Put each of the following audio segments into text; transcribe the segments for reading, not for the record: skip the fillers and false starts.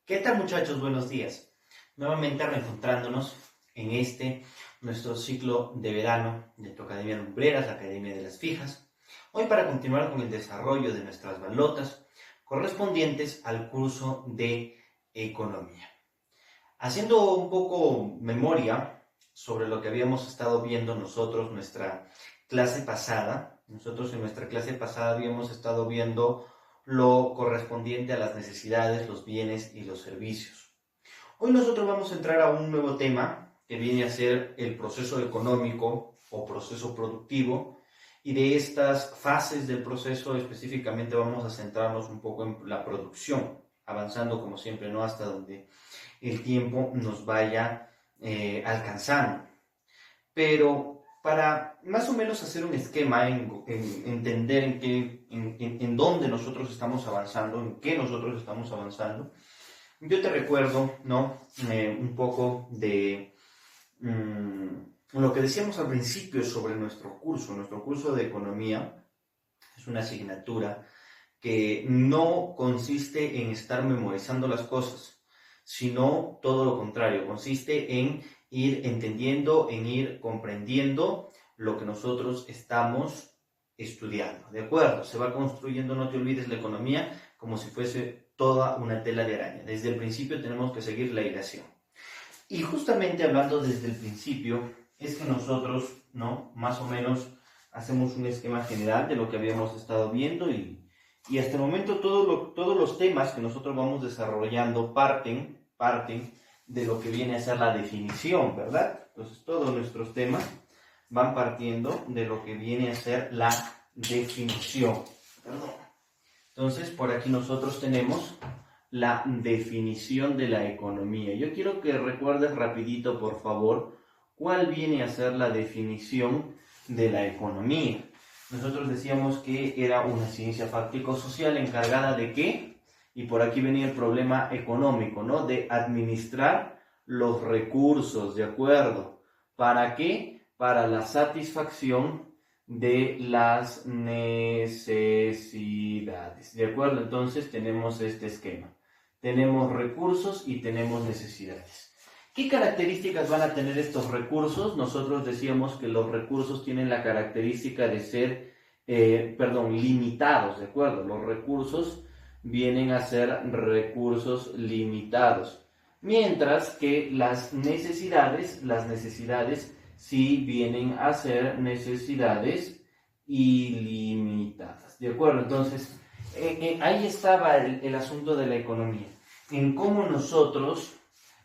¿Qué tal, muchachos? Buenos días. Nuevamente reencontrándonos en nuestro ciclo de verano de tu Academia Lumbreras, la Academia de las Fijas. Hoy para continuar con el desarrollo de nuestras balotas correspondientes al curso de Economía. Haciendo un poco memoria sobre lo que habíamos estado viendo nosotros en nuestra clase pasada, habíamos estado viendo lo correspondiente a las necesidades, los bienes y los servicios. Hoy nosotros vamos a entrar a un nuevo tema que viene a ser el proceso económico o proceso productivo, y de estas fases del proceso específicamente vamos a centrarnos un poco en la producción, avanzando como siempre, ¿no? Hasta donde el tiempo nos vaya alcanzando. Pero para más o menos hacer un esquema, entender en dónde nosotros estamos avanzando, en qué nosotros estamos avanzando, yo te recuerdo, ¿no? Un poco de lo que decíamos al principio sobre nuestro curso de economía. Es una asignatura que no consiste en estar memorizando las cosas, sino todo lo contrario, consiste en ir entendiendo, en ir comprendiendo lo que nosotros estamos estudiando, ¿de acuerdo? Se va construyendo, no te olvides, la economía como si fuese toda una tela de araña. Desde el principio tenemos que seguir la hilación. Y justamente hablando desde el principio, es que nosotros, ¿no? Más o menos hacemos un esquema general de lo que habíamos estado viendo y hasta el momento todos los temas que nosotros vamos desarrollando parten de lo que viene a ser la definición, ¿verdad? Entonces todos nuestros temas van partiendo de lo que viene a ser la definición. Entonces por aquí nosotros tenemos la definición de la economía. Yo quiero que recuerdes rapidito, por favor, cuál viene a ser la definición de la economía. Nosotros decíamos que era una ciencia fáctico-social encargada de ¿qué? Y por aquí venía el problema económico, ¿no? De administrar los recursos, ¿de acuerdo? ¿Para qué? Para la satisfacción de las necesidades, ¿de acuerdo? Entonces tenemos este esquema. Tenemos recursos y tenemos necesidades. ¿Qué características van a tener estos recursos? Nosotros decíamos que los recursos tienen la característica de ser, limitados, ¿de acuerdo? Los recursos vienen a ser recursos limitados, mientras que las necesidades sí vienen a ser necesidades ilimitadas, ¿de acuerdo? Entonces, ahí estaba el asunto de la economía, en cómo nosotros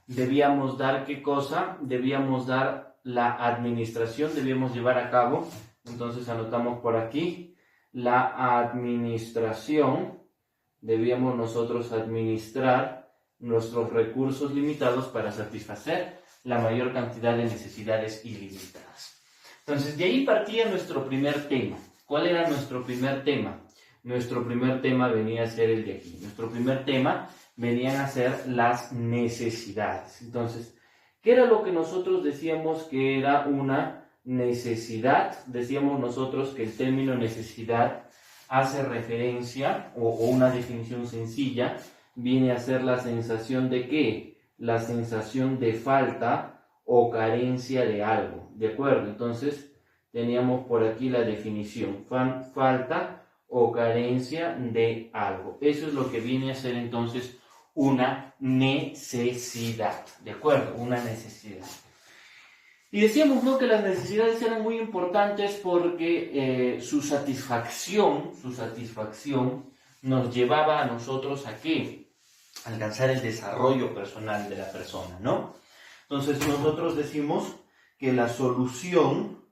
debíamos dar ¿qué cosa? Debíamos dar la administración, debíamos llevar a cabo, entonces anotamos por aquí, la administración, debíamos nosotros administrar nuestros recursos limitados para satisfacer la mayor cantidad de necesidades ilimitadas. Entonces, de ahí partía nuestro primer tema. ¿Cuál era nuestro primer tema? Nuestro primer tema venía a ser el de aquí. Nuestro primer tema venían a ser las necesidades. Entonces, ¿qué era lo que nosotros decíamos que era una necesidad? Decíamos nosotros que el término necesidad hace referencia, o una definición sencilla, viene a ser la sensación de ¿qué? La sensación de falta o carencia de algo, ¿de acuerdo? Entonces, teníamos por aquí la definición, falta o carencia de algo. Eso es lo que viene a ser entonces una necesidad, ¿de acuerdo? Una necesidad. Y decíamos, ¿no?, que las necesidades eran muy importantes porque su satisfacción nos llevaba a nosotros a ¿qué? Alcanzar el desarrollo personal de la persona, ¿no? Entonces nosotros decimos que la solución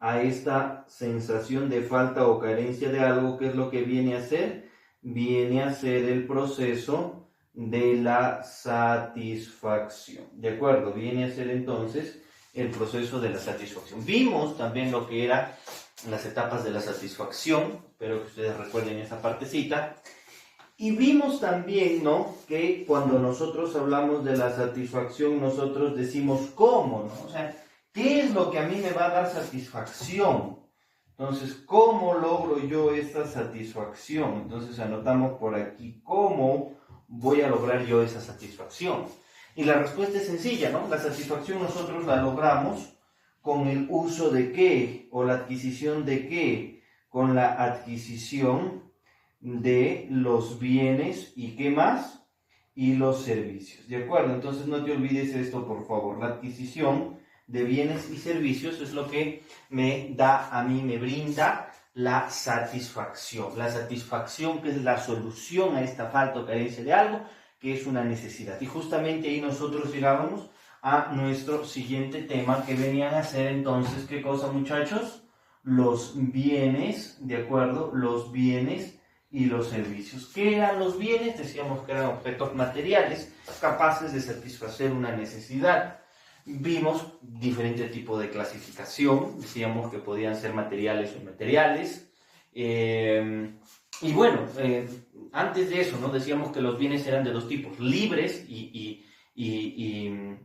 a esta sensación de falta o carencia de algo, ¿qué es lo que viene a ser? Viene a ser el proceso de la satisfacción, ¿de acuerdo? Viene a ser entonces el proceso de la satisfacción. Vimos también lo que eran las etapas de la satisfacción, espero que ustedes recuerden esa partecita. Y vimos también, ¿no?, que cuando nosotros hablamos de la satisfacción, nosotros decimos ¿cómo?, ¿no? O sea, ¿qué es lo que a mí me va a dar satisfacción? Entonces, ¿cómo logro yo esta satisfacción? Entonces, anotamos por aquí, ¿cómo voy a lograr yo esa satisfacción? Y la respuesta es sencilla, ¿no? La satisfacción nosotros la logramos con el uso de qué, o la adquisición de qué, con la adquisición de los bienes y qué más, y los servicios, ¿de acuerdo? Entonces no te olvides esto, por favor. La adquisición de bienes y servicios es lo que me da a mí, me brinda la satisfacción. La satisfacción que es la solución a esta falta o carencia de algo, que es una necesidad. Y justamente ahí nosotros llegábamos a nuestro siguiente tema, que venían a ser entonces, ¿qué cosa, muchachos? Los bienes, ¿de acuerdo? Los bienes y los servicios. ¿Qué eran los bienes? Decíamos que eran objetos materiales capaces de satisfacer una necesidad. Vimos diferentes tipos de clasificación, decíamos que podían ser materiales o inmateriales. Y bueno, antes de eso, ¿no? Decíamos que los bienes eran de dos tipos, libres y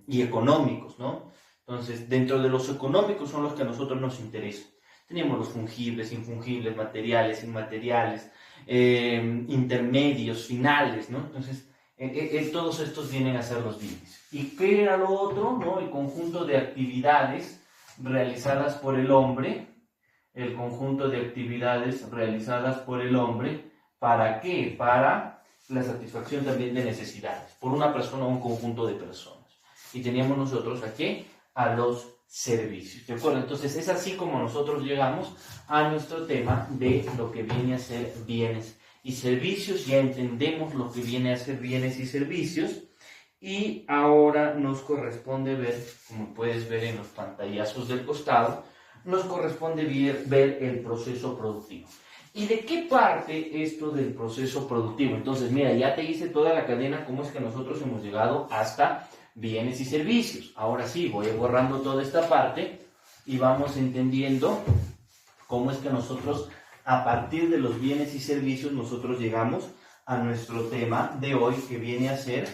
económicos, ¿no? Entonces, dentro de los económicos son los que a nosotros nos interesan. Teníamos los fungibles, infungibles, materiales, inmateriales, intermedios, finales, ¿no? Entonces, todos estos vienen a ser los bienes. ¿Y qué era lo otro? ¿No? El conjunto de actividades realizadas por el hombre. El conjunto de actividades realizadas por el hombre. ¿Para qué? Para la satisfacción también de necesidades. Por una persona o un conjunto de personas. Y teníamos nosotros ¿a qué? A los servicios, ¿de acuerdo? Entonces es así como nosotros llegamos a nuestro tema de lo que viene a ser bienes y servicios. Ya entendemos lo que viene a ser bienes y servicios, y ahora nos corresponde ver, como puedes ver en los pantallazos del costado, nos corresponde ver el proceso productivo. ¿Y de qué parte esto del proceso productivo? Entonces, mira, ya te hice toda la cadena, cómo es que nosotros hemos llegado hasta bienes y servicios. Ahora sí, voy borrando toda esta parte y vamos entendiendo cómo es que nosotros, a partir de los bienes y servicios, nosotros llegamos a nuestro tema de hoy, que viene a ser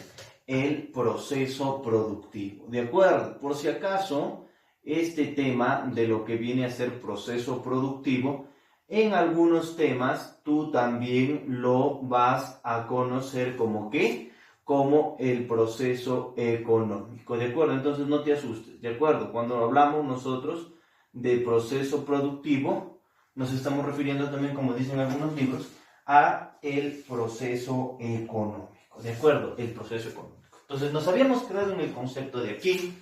el proceso productivo. ¿De acuerdo? Por si acaso, este tema de lo que viene a ser proceso productivo, en algunos temas tú también lo vas a conocer como ¿qué? Como el proceso económico, ¿de acuerdo? Entonces no te asustes, ¿de acuerdo? Cuando hablamos nosotros de proceso productivo, nos estamos refiriendo también, como dicen algunos libros, a el proceso económico, ¿de acuerdo? El proceso económico. Entonces nos habíamos quedado en el concepto de aquí,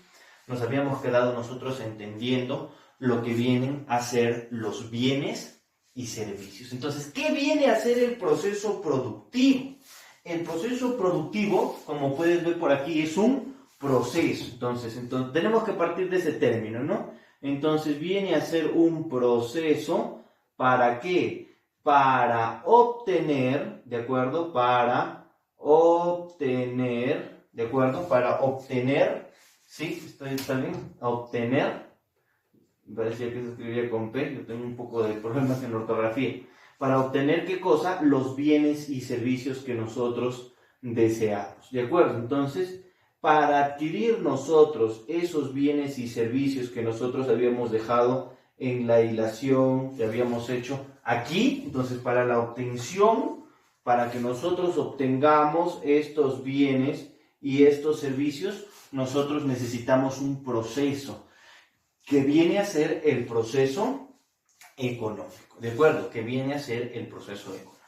nos habíamos quedado nosotros entendiendo lo que vienen a ser los bienes y servicios. Entonces, ¿qué viene a ser el proceso productivo? El proceso productivo, como puedes ver por aquí, es un proceso. Entonces tenemos que partir de ese término, ¿no? Entonces viene a ser un proceso, ¿para qué? Para obtener, ¿de acuerdo? Para obtener, ¿de acuerdo? Para obtener, ¿sí? ¿Está bien? Obtener, parecía que se escribía con P, yo tengo un poco de problemas en la ortografía. Para obtener, ¿qué cosa? Los bienes y servicios que nosotros deseamos, ¿de acuerdo? Entonces, para adquirir nosotros esos bienes y servicios que nosotros habíamos dejado en la hilación que habíamos hecho aquí, entonces para la obtención, para que nosotros obtengamos estos bienes y estos servicios, nosotros necesitamos un proceso que viene a ser el proceso económico, ¿de acuerdo? Que viene a ser el proceso económico.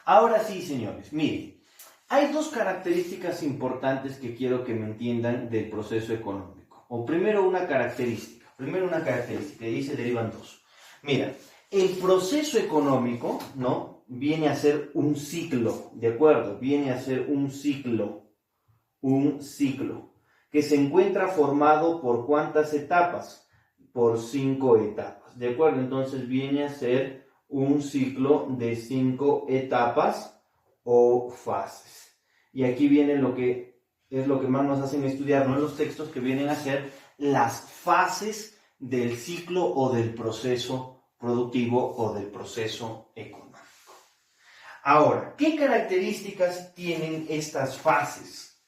Ahora sí, señores, miren, hay dos características importantes que quiero que me entiendan del proceso económico. O primero una característica, y ahí se derivan dos. Mira, el proceso económico, ¿no? Viene a ser un ciclo, ¿de acuerdo? Viene a ser un ciclo, que se encuentra formado por ¿cuántas etapas? Por 5 etapas, ¿de acuerdo? Entonces viene a ser un ciclo de 5 etapas o fases. Y aquí viene lo que es lo que más nos hacen estudiar, ¿no? En los textos, que vienen a ser las fases del ciclo o del proceso productivo o del proceso económico. Ahora, ¿qué características tienen estas fases?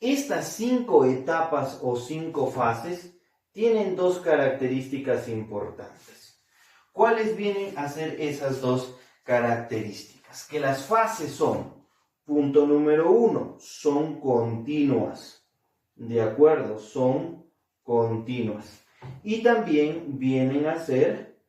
Estas 5 etapas o 5 fases tienen dos características importantes. ¿Cuáles vienen a ser esas dos características? Que las fases son, punto número 1, son continuas. ¿De acuerdo? Son continuas. Y también vienen a ser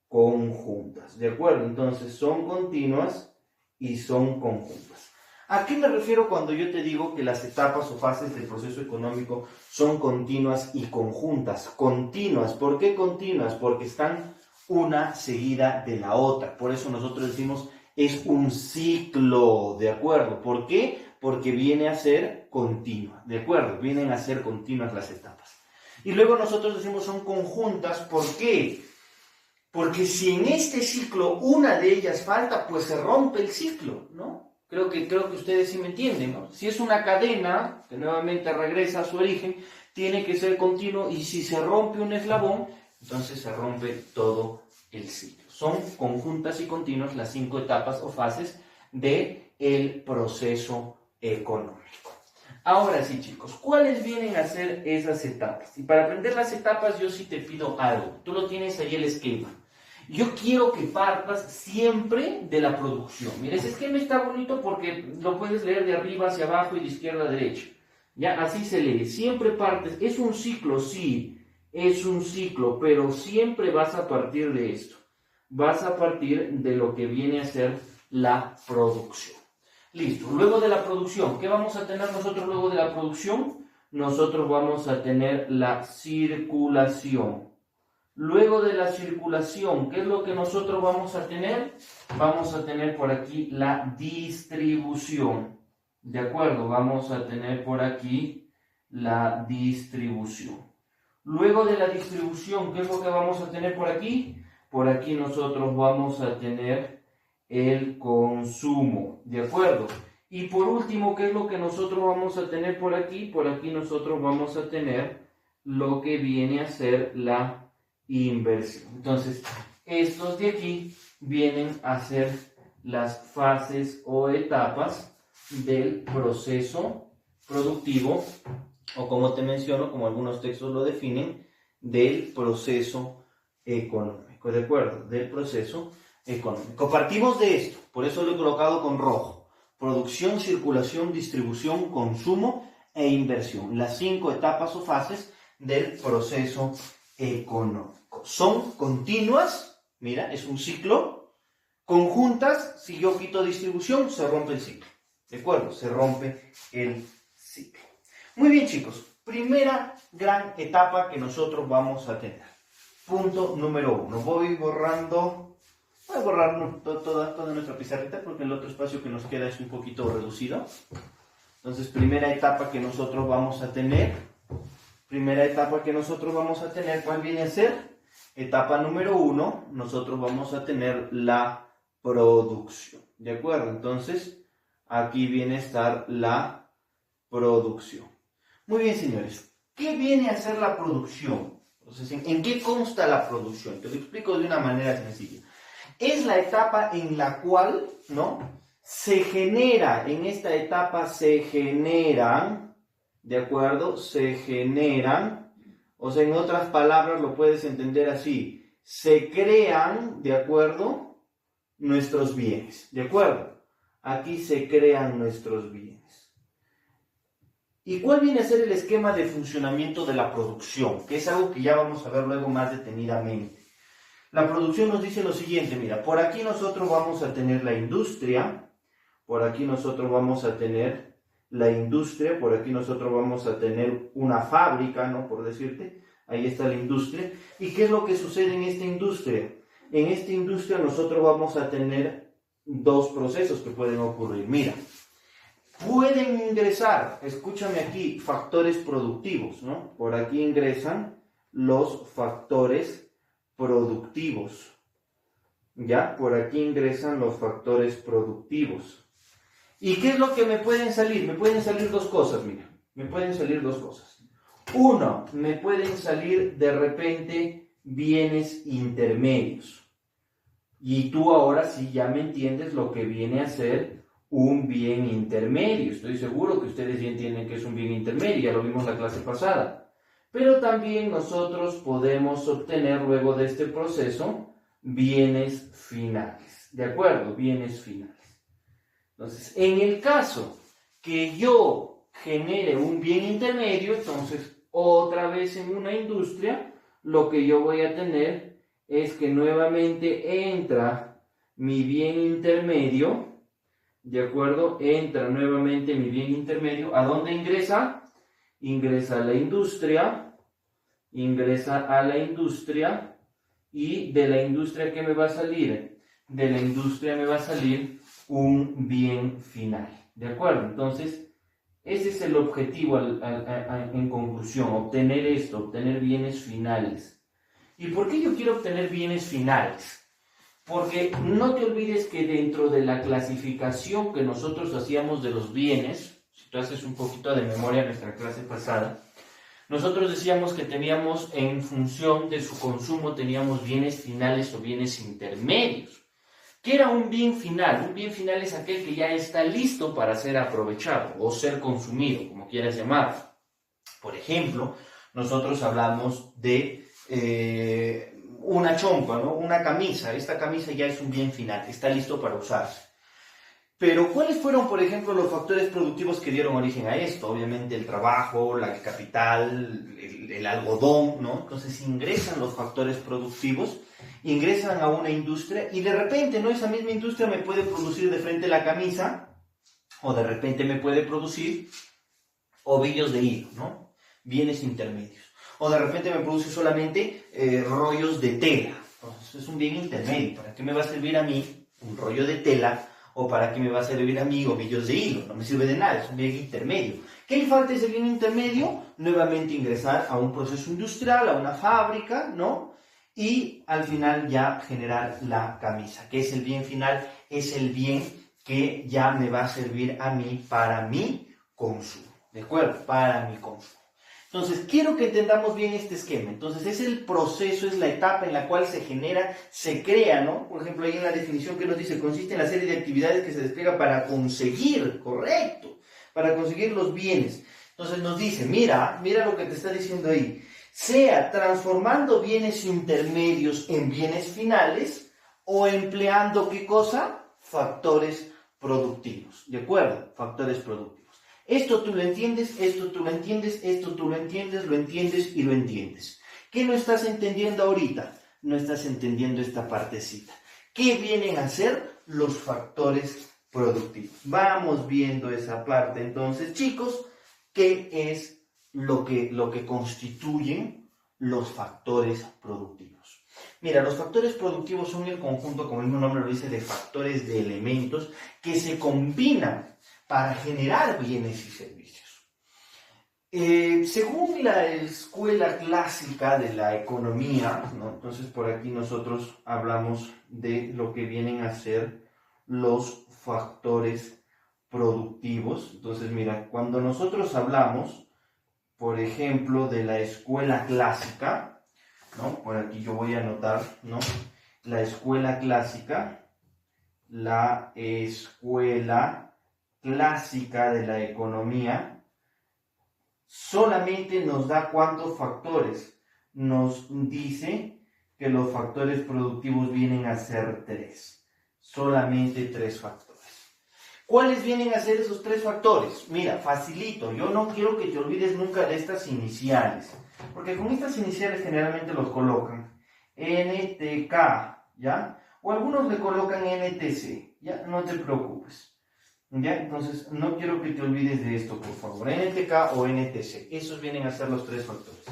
conjuntas. ¿De acuerdo? Entonces son continuas y son conjuntas. ¿A qué me refiero cuando yo te digo que las etapas o fases del proceso económico son continuas y conjuntas? Continuas. ¿Por qué continuas? Porque están una seguida de la otra. Por eso nosotros decimos es un ciclo, ¿de acuerdo? ¿Por qué? Porque viene a ser continua, ¿de acuerdo? Vienen a ser continuas las etapas. Y luego nosotros decimos son conjuntas, ¿por qué? Porque si en este ciclo una de ellas falta, pues se rompe el ciclo, ¿no? Creo que ustedes sí me entienden, ¿no? Si es una cadena, que nuevamente regresa a su origen, tiene que ser continuo, y si se rompe un eslabón, entonces se rompe todo el ciclo. Son conjuntas y continuas las 5 etapas o fases del proceso económico. Ahora sí, chicos, ¿cuáles vienen a ser esas etapas? Y para aprender las etapas yo sí te pido algo. Tú lo tienes ahí el esquema. Yo quiero que partas siempre de la producción. Mira, ese esquema está bonito porque lo puedes leer de arriba hacia abajo y de izquierda a derecha. Ya, así se lee. Siempre partes. Es un ciclo, sí. Es un ciclo, pero siempre vas a partir de esto. Vas a partir de lo que viene a ser la producción. Listo. Luego de la producción, ¿qué vamos a tener nosotros luego de la producción? Nosotros vamos a tener la circulación. Luego de la circulación, ¿qué es lo que nosotros vamos a tener? Vamos a tener por aquí la distribución. ¿De acuerdo? Vamos a tener por aquí la distribución. Luego de la distribución, ¿qué es lo que vamos a tener por aquí? Por aquí nosotros vamos a tener el consumo, ¿de acuerdo? Y por último, ¿qué es lo que nosotros vamos a tener por aquí? Por aquí nosotros vamos a tener lo que viene a ser la inversión. Entonces, estos de aquí vienen a ser las fases o etapas del proceso productivo, o como te menciono, como algunos textos lo definen, del proceso económico, ¿de acuerdo? Del proceso económico. Partimos de esto, por eso lo he colocado con rojo. Producción, circulación, distribución, consumo e inversión. Las 5 etapas o fases del proceso económico. Son continuas, mira, es un ciclo. Conjuntas, si yo quito distribución, se rompe el ciclo. ¿De acuerdo? Se rompe el ciclo. Muy bien, chicos. Primera gran etapa que nosotros vamos a tener. Punto número 1. Voy a borrar toda nuestra pizarrita porque el otro espacio que nos queda es un poquito reducido. Entonces, primera etapa que nosotros vamos a tener. ¿Cuál viene a ser? Etapa número 1, nosotros vamos a tener la producción. ¿De acuerdo? Entonces, aquí viene a estar la producción. Muy bien, señores. ¿Qué viene a ser la producción? Entonces, ¿en qué consta la producción? Te lo explico de una manera sencilla. Es la etapa en la cual, ¿no? En esta etapa se generan, ¿de acuerdo? Se generan, o sea, en otras palabras lo puedes entender así, se crean, ¿de acuerdo? Nuestros bienes, ¿de acuerdo? Aquí se crean nuestros bienes. ¿Y cuál viene a ser el esquema de funcionamiento de la producción? Que es algo que ya vamos a ver luego más detenidamente. La producción nos dice lo siguiente, mira, por aquí nosotros vamos a tener la industria, por aquí nosotros vamos a tener una fábrica, ¿no? Por decirte, ahí está la industria. ¿Y qué es lo que sucede en esta industria? En esta industria nosotros vamos a tener 2 procesos que pueden ocurrir. Mira, pueden ingresar, escúchame aquí, factores productivos, ¿no? Por aquí ingresan los factores productivos. ¿Ya? Por aquí ingresan los factores productivos. ¿Y qué es lo que me pueden salir? Me pueden salir 2 cosas, mira. Me pueden salir 2 cosas. 1, me pueden salir de repente bienes intermedios. Y tú ahora sí ya me entiendes lo que viene a ser un bien intermedio. Estoy seguro que ustedes ya entienden que es un bien intermedio, ya lo vimos la clase pasada. Pero también nosotros podemos obtener luego de este proceso bienes finales. ¿De acuerdo? Bienes finales. Entonces, en el caso que yo genere un bien intermedio, entonces otra vez en una industria, lo que yo voy a tener es que nuevamente entra mi bien intermedio, ¿de acuerdo? Entra nuevamente mi bien intermedio. ¿A dónde ingresa? Ingresa a la industria, y de la industria, ¿qué me va a salir? De la industria me va a salir un bien final, ¿de acuerdo? Entonces, ese es el objetivo en conclusión, obtener esto, obtener bienes finales. ¿Y por qué yo quiero obtener bienes finales? Porque no te olvides que dentro de la clasificación que nosotros hacíamos de los bienes, si tú haces un poquito de memoria en nuestra clase pasada, nosotros decíamos que teníamos, en función de su consumo, teníamos bienes finales o bienes intermedios. ¿Qué era un bien final? Un bien final es aquel que ya está listo para ser aprovechado o ser consumido, como quieras llamarlo. Por ejemplo, nosotros hablamos de una chompa, ¿no? Una camisa. Esta camisa ya es un bien final, está listo para usarse. Pero, ¿cuáles fueron, por ejemplo, los factores productivos que dieron origen a esto? Obviamente el trabajo, el capital, el algodón, ¿no? Entonces ingresan los factores productivos, ingresan a una industria y de repente, ¿no? Esa misma industria me puede producir de frente la camisa o de repente me puede producir ovillos de hilo, ¿no? Bienes intermedios. O de repente me produce solamente rollos de tela. Entonces es un bien intermedio. ¿Para qué me va a servir a mí un rollo de tela? ¿O para qué me va a servir a mí ovillos de hilo? No me sirve de nada, es un bien intermedio. ¿Qué le falta a ese bien intermedio? Nuevamente ingresar a un proceso industrial, a una fábrica, ¿no? Y al final ya generar la camisa. ¿Qué es el bien final? Es el bien que ya me va a servir a mí para mi consumo. ¿De acuerdo? Para mi consumo. Entonces, quiero que entendamos bien este esquema. Entonces, es el proceso, es la etapa en la cual se genera, se crea, ¿no? Por ejemplo, ahí en la definición que nos dice, consiste en la serie de actividades que se despliega para conseguir, correcto, para conseguir los bienes. Entonces nos dice, mira lo que te está diciendo ahí, sea transformando bienes intermedios en bienes finales o empleando, ¿qué cosa? Factores productivos, ¿de acuerdo? Factores productivos. Esto tú lo entiendes, esto tú lo entiendes, esto tú lo entiendes y lo entiendes. ¿Qué no estás entendiendo ahorita? No estás entendiendo esta partecita. ¿Qué vienen a ser los factores productivos? Vamos viendo esa parte. Entonces, chicos, ¿qué es lo que constituyen los factores productivos? Mira, los factores productivos son el conjunto, como el mismo nombre lo dice, de factores, de elementos que se combinan para generar bienes y servicios. Según la escuela clásica de la economía, ¿no? Entonces por aquí nosotros hablamos de lo que vienen a ser los factores productivos. Entonces mira, cuando nosotros hablamos, por ejemplo, de la escuela clásica, ¿no? Por aquí yo voy a anotar, ¿no? La escuela clásica de la economía solamente nos da ¿cuántos factores? Nos dice que los factores productivos vienen a ser 3. Solamente 3 factores. ¿Cuáles vienen a ser esos 3 factores? Mira, facilito. Yo no quiero que te olvides nunca de estas iniciales. Porque con estas iniciales generalmente los colocan NTK, ¿ya? O algunos le colocan NTC, ¿ya? No te preocupes. ¿Ya? Entonces, no quiero que te olvides de esto, por favor. NTK o NTC. Esos vienen a ser los 3 factores.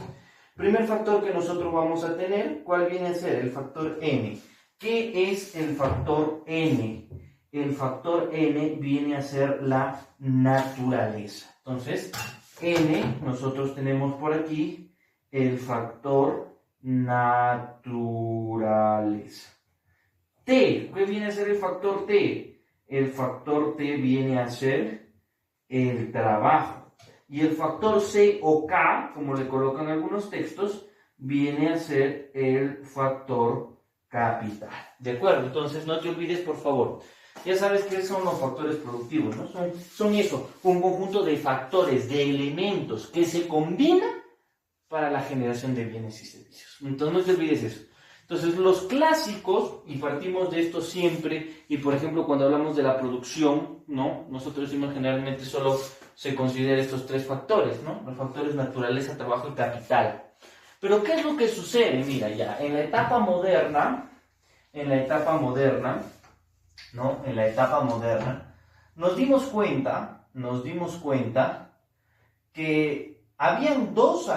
Primer factor que nosotros vamos a tener, ¿cuál viene a ser? El factor N. ¿Qué es el factor N? El factor N viene a ser la naturaleza. Entonces, N, nosotros tenemos por aquí el factor naturaleza. T, ¿qué viene a ser el factor T? El factor T viene a ser el trabajo. Y el factor C o K, como le colocan algunos textos, viene a ser el factor capital. ¿De acuerdo? Entonces no te olvides, por favor. Ya sabes qué son los factores productivos, ¿no? Son eso, un conjunto de factores, de elementos que se combinan para la generación de bienes y servicios. Entonces no te olvides eso. Entonces, los clásicos, y partimos de esto siempre, y por ejemplo, cuando hablamos de la producción, ¿no? Nosotros decimos generalmente solo se considera estos tres factores, ¿no? Los factores naturaleza, trabajo y capital. Pero, ¿qué es lo que sucede? Mira, ya, en la etapa moderna, ¿no? En la etapa moderna, nos dimos cuenta que habían dos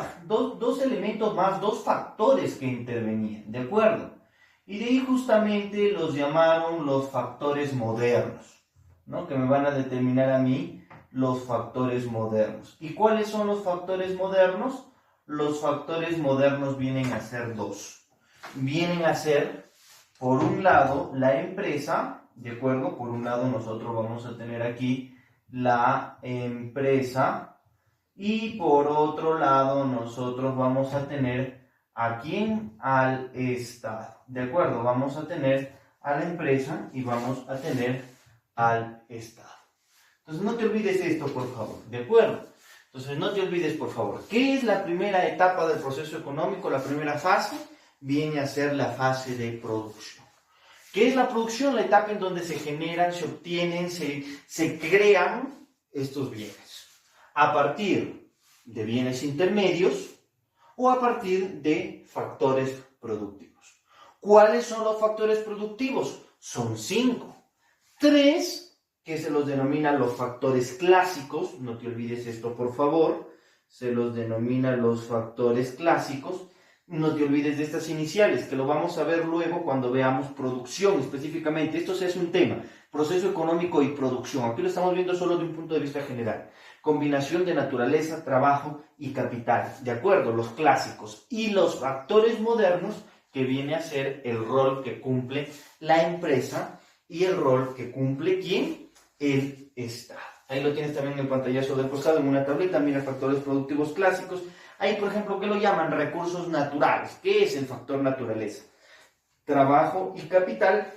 elementos más, dos factores que intervenían, ¿de acuerdo? Y de ahí justamente los llamaron los factores modernos, ¿no? Que me van a determinar a mí los factores modernos. ¿Y cuáles son los factores modernos? Los factores modernos vienen a ser dos. Vienen a ser, por un lado, la empresa, ¿de acuerdo? Por un lado nosotros vamos a tener aquí la empresa, y por otro lado nosotros vamos a tener ¿a quién? Al Estado, ¿de acuerdo? Vamos a tener a la empresa y vamos a tener al Estado. Entonces no te olvides esto, por favor, ¿de acuerdo? Entonces no te olvides, por favor, ¿qué es la primera etapa del proceso económico? La primera fase viene a ser la fase de producción. ¿Qué es la producción? La etapa en donde se generan, se obtienen, se crean estos bienes. A partir de bienes intermedios o a partir de factores productivos. ¿Cuáles son los factores productivos? Son 5. 3, que se los denominan los factores clásicos, no te olvides esto por favor, se los denomina los factores clásicos. No te olvides de estas iniciales, que lo vamos a ver luego cuando veamos producción específicamente. Esto se hace un tema, proceso económico y producción. Aquí lo estamos viendo solo de un punto de vista general. Combinación de naturaleza, trabajo y capital. De acuerdo, los clásicos. Y los factores modernos, que viene a ser el rol que cumple la empresa y el rol que cumple ¿quién? El Estado. Ahí lo tienes también en el pantallazo del costado, en una tableta. Mira, factores productivos clásicos. Ahí, por ejemplo, ¿qué lo llaman? Recursos naturales. ¿Qué es el factor naturaleza? Trabajo y capital.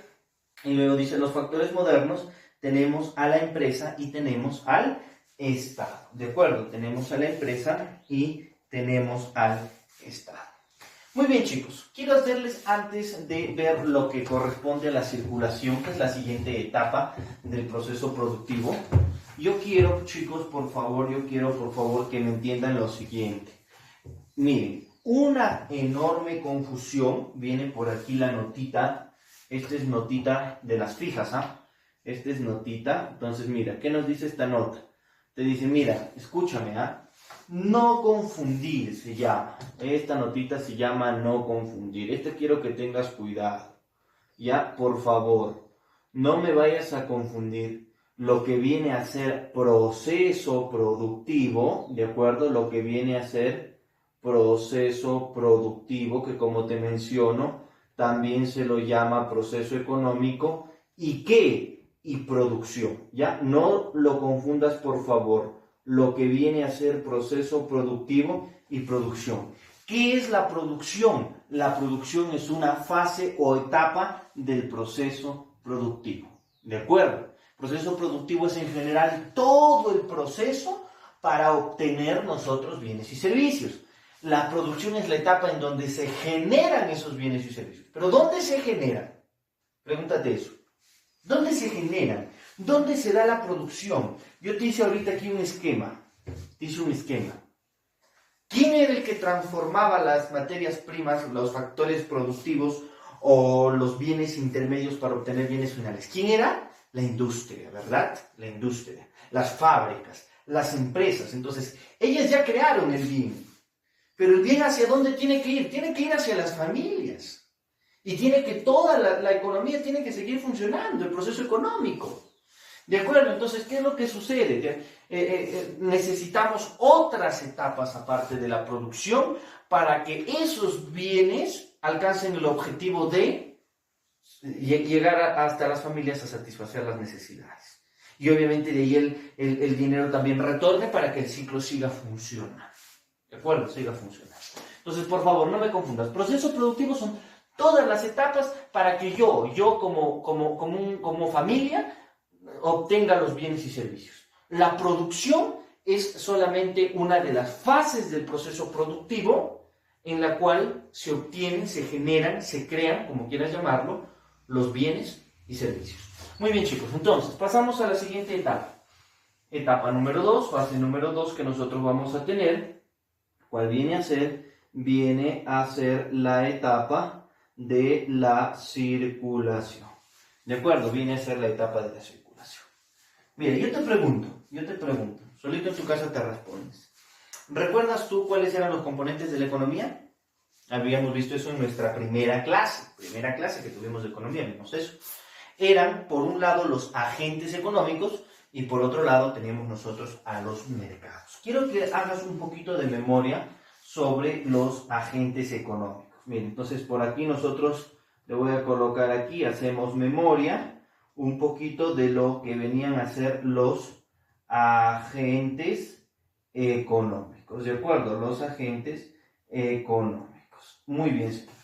Y luego dicen los factores modernos, tenemos a la empresa y tenemos al Estado. ¿De acuerdo? Tenemos a la empresa y tenemos al Estado. Muy bien, chicos. Quiero hacerles, antes de ver lo que corresponde a la circulación, que es la siguiente etapa del proceso productivo, yo quiero, chicos, por favor, que me entiendan lo siguiente. Miren, una enorme confusión, viene por aquí la notita, esta es notita de las fijas, ¿ah? Esta es notita, entonces mira, ¿qué nos dice esta nota? Te dice, mira, escúchame, ¿ah? No confundir se llama, esta notita se llama no confundir, quiero que tengas cuidado, ¿ya? Por favor, no me vayas a confundir lo que viene a ser proceso productivo, ¿de acuerdo? Lo que viene a ser proceso productivo, que como te menciono, también se lo llama proceso económico. ¿Y qué? Y producción, ¿ya? No lo confundas, por favor, lo que viene a ser proceso productivo y producción. ¿Qué es la producción? La producción es una fase o etapa del proceso productivo, ¿de acuerdo? Proceso productivo es en general todo el proceso para obtener nosotros bienes y servicios. La producción es la etapa en donde se generan esos bienes y servicios. ¿Pero dónde se generan? Pregúntate eso. ¿Dónde se generan? ¿Dónde se da la producción? Yo te hice ahorita aquí un esquema. ¿Quién era el que transformaba las materias primas, los factores productivos o los bienes intermedios para obtener bienes finales? ¿Quién era? La industria, ¿verdad? La industria, las fábricas, las empresas. Entonces, ellas ya crearon el bien. Pero el bien, ¿hacia dónde tiene que ir? Tiene que ir hacia las familias. Y toda la economía tiene que seguir funcionando, el proceso económico. ¿De acuerdo? Entonces, ¿qué es lo que sucede? Necesitamos otras etapas aparte de la producción para que esos bienes alcancen el objetivo de llegar hasta las familias a satisfacer las necesidades. Y obviamente de ahí el dinero también retorne para que el ciclo siga funcionando. ¿De acuerdo? Siga funcionando. Entonces, por favor, no me confundas. Procesos productivos son todas las etapas para que yo como familia, obtenga los bienes y servicios. La producción es solamente una de las fases del proceso productivo en la cual se obtienen, se generan, se crean, como quieras llamarlo, los bienes y servicios. Muy bien, chicos, entonces pasamos a la siguiente etapa. Etapa número 2, fase número 2 que nosotros vamos a tener. ¿Cuál viene a ser? Viene a ser la etapa de la circulación. ¿De acuerdo? Viene a ser la etapa de la circulación. Mira, yo te pregunto, solito en tu casa te respondes. ¿Recuerdas tú cuáles eran los componentes de la economía? Habíamos visto eso en nuestra primera clase que tuvimos de economía, vimos eso. Eran, por un lado, los agentes económicos y por otro lado teníamos nosotros a los mercados. Quiero que hagas un poquito de memoria sobre los agentes económicos. Miren, entonces por aquí nosotros, le voy a colocar aquí, hacemos memoria un poquito de lo que venían a ser los agentes económicos, ¿de acuerdo? Los agentes económicos. Muy bien, señores.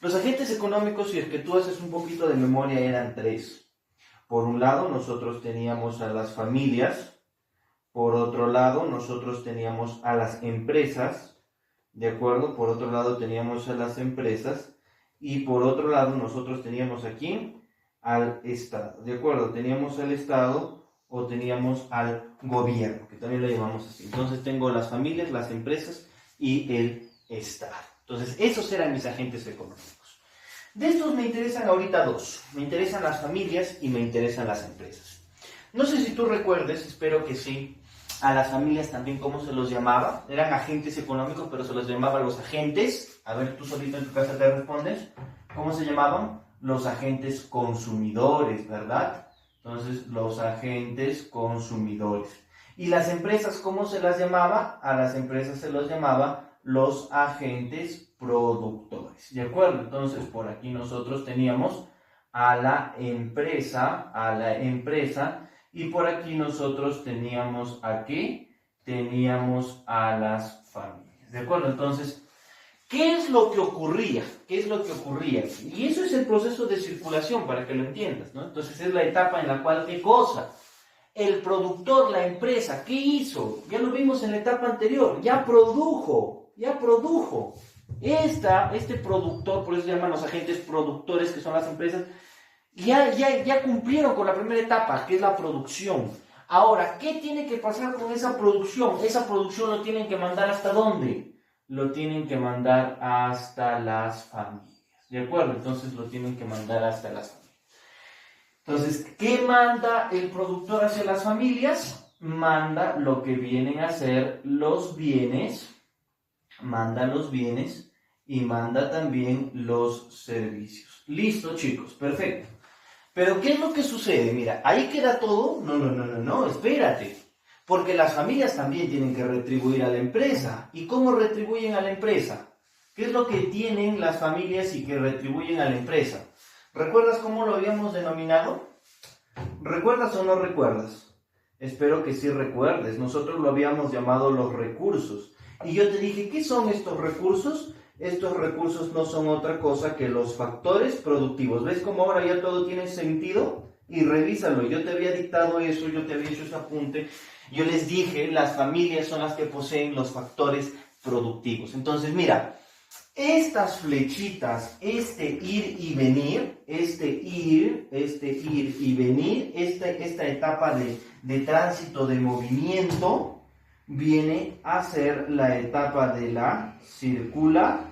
Los agentes económicos, si es que tú haces un poquito de memoria, eran tres. Por un lado, nosotros teníamos a las familias. Por otro lado, nosotros teníamos a las empresas. ¿De acuerdo? Por otro lado, teníamos a las empresas. Y por otro lado, nosotros teníamos aquí al Estado. ¿De acuerdo? Teníamos al Estado o teníamos al gobierno, que también lo llamamos así. Entonces tengo las familias, las empresas y el Estado. Entonces esos eran mis agentes económicos. De estos me interesan ahorita dos. Me interesan las familias y me interesan las empresas. No sé si tú recuerdes, espero que sí, a las familias también cómo se los llamaba. Eran agentes económicos, pero se los llamaba los agentes. A ver, tú solito en tu casa te respondes. ¿Cómo se llamaban? Los agentes consumidores, ¿verdad? Entonces, los agentes consumidores. ¿Y las empresas cómo se las llamaba? A las empresas se los llamaba los agentes productores. ¿De acuerdo? Entonces, por aquí nosotros teníamos a la empresa, y por aquí nosotros teníamos ¿a qué? Teníamos a las familias. ¿De acuerdo? Entonces, ¿qué es lo que ocurría? ¿Qué es lo que ocurría? Y eso es el proceso de circulación, para que lo entiendas, ¿no? Entonces es la etapa en la cual, ¿qué cosa? El productor, la empresa, ¿qué hizo? Ya lo vimos en la etapa anterior, ya produjo. Este productor, por eso se llaman los agentes productores, que son las empresas, ya cumplieron con la primera etapa, que es la producción. Ahora, ¿qué tiene que pasar con esa producción? Esa producción lo tienen que mandar ¿hasta dónde? Lo tienen que mandar hasta las familias, ¿de acuerdo? Entonces lo tienen que mandar hasta las familias. Entonces, ¿qué manda el productor hacia las familias? Manda lo que vienen a ser los bienes, y manda también los servicios. ¿Listo, chicos? Perfecto. Pero ¿qué es lo que sucede? Mira, ahí queda todo. No, espérate. Porque las familias también tienen que retribuir a la empresa. ¿Y cómo retribuyen a la empresa? ¿Qué es lo que tienen las familias y que retribuyen a la empresa? ¿Recuerdas cómo lo habíamos denominado? ¿Recuerdas o no recuerdas? Espero que sí recuerdes. Nosotros lo habíamos llamado los recursos. Y yo te dije, ¿qué son estos recursos? Estos recursos no son otra cosa que los factores productivos. ¿Ves cómo ahora ya todo tiene sentido? Y revísalo. Yo te había dictado eso, yo te había hecho ese apunte. Yo les dije, las familias son las que poseen los factores productivos. Entonces, mira, estas flechitas, este ir y venir, esta etapa de tránsito, de movimiento, viene a ser la etapa de la circulación.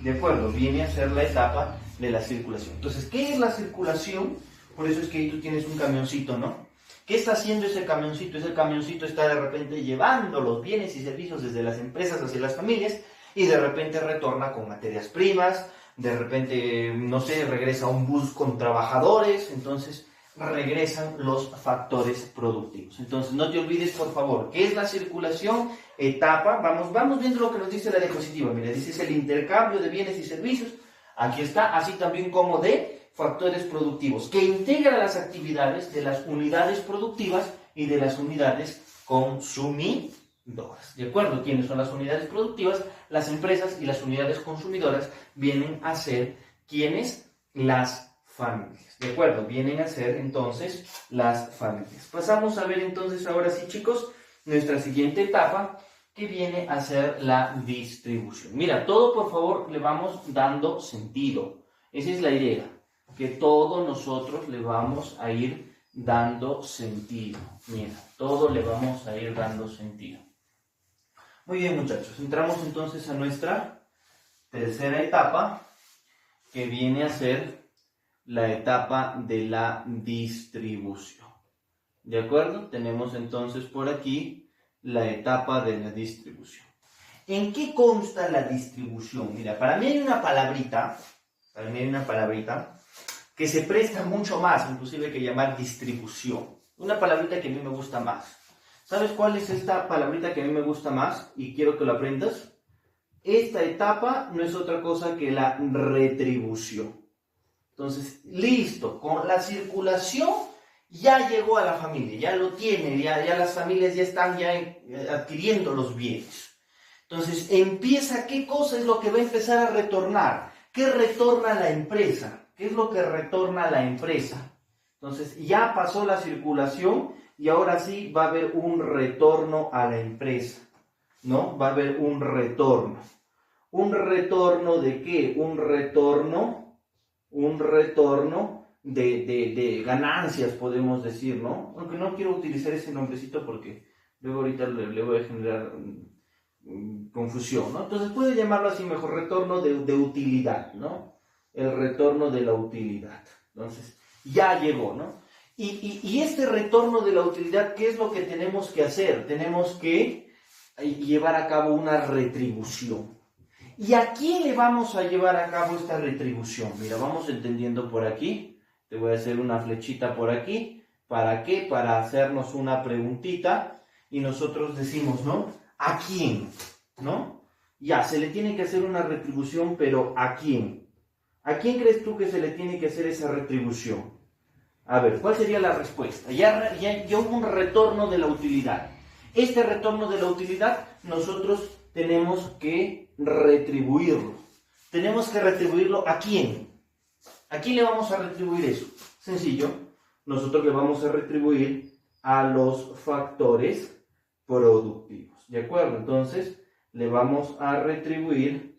¿De acuerdo? Viene a ser la etapa de la circulación. Entonces, ¿qué es la circulación? Por eso es que ahí tú tienes un camioncito, ¿no? ¿Qué está haciendo ese camioncito? Ese camioncito está de repente llevando los bienes y servicios desde las empresas hacia las familias y de repente retorna con materias primas, de repente, no sé, regresa un bus con trabajadores, entonces regresan los factores productivos. Entonces, no te olvides, por favor, ¿qué es la circulación? Etapa, vamos viendo lo que nos dice la diapositiva. Mira, dice es el intercambio de bienes y servicios. Aquí está, así también como de factores productivos, que integra las actividades de las unidades productivas y de las unidades consumidoras. ¿De acuerdo? ¿Quiénes son las unidades productivas? Las empresas, y las unidades consumidoras vienen a ser ¿quiénes? Las familias. ¿De acuerdo? Vienen a ser entonces las familias. Pasamos a ver entonces ahora sí, chicos, nuestra siguiente etapa, que viene a ser la distribución. Mira, todo por favor le vamos dando sentido. Esa es la idea, que todo nosotros le vamos a ir dando sentido. Mira, todo le vamos a ir dando sentido. Muy bien, muchachos, entramos entonces a nuestra tercera etapa, que viene a ser la etapa de la distribución. ¿De acuerdo? Tenemos entonces por aquí la etapa de la distribución. ¿En qué consta la distribución? Mira, para mí hay una palabrita que se presta mucho más, inclusive, que llamar distribución. Una palabrita que a mí me gusta más. ¿Sabes cuál es esta palabrita que a mí me gusta más? Y quiero que lo aprendas. Esta etapa no es otra cosa que la retribución. Entonces, listo, con la circulación ya llegó a la familia, ya lo tiene, ya las familias ya están adquiriendo los bienes. Entonces, empieza, ¿qué cosa es lo que va a empezar a retornar? ¿Qué retorna la empresa? ¿Qué es lo que retorna la empresa? Entonces, ya pasó la circulación y ahora sí va a haber un retorno a la empresa, ¿no? Va a haber un retorno. ¿Un retorno de qué? Un retorno de ganancias, podemos decir, ¿no? Aunque no quiero utilizar ese nombrecito porque luego ahorita le voy a generar confusión, ¿no? Entonces puede llamarlo así mejor, retorno de utilidad, ¿no? El retorno de la utilidad. Entonces, ya llegó, ¿no? Y este retorno de la utilidad, ¿qué es lo que tenemos que hacer? Tenemos que llevar a cabo una retribución. ¿Y a quién le vamos a llevar a cabo esta retribución? Mira, vamos entendiendo por aquí. Te voy a hacer una flechita por aquí. ¿Para qué? Para hacernos una preguntita y nosotros decimos, ¿no? ¿A quién? ¿No? Ya, se le tiene que hacer una retribución, pero ¿a quién? ¿A quién crees tú que se le tiene que hacer esa retribución? A ver, ¿cuál sería la respuesta? Ya hubo un retorno de la utilidad. Este retorno de la utilidad nosotros tenemos que retribuirlo. ¿Tenemos que retribuirlo a quién? ¿A quién le vamos a retribuir eso? Sencillo, nosotros le vamos a retribuir a los factores productivos. ¿De acuerdo? Entonces, le vamos a retribuir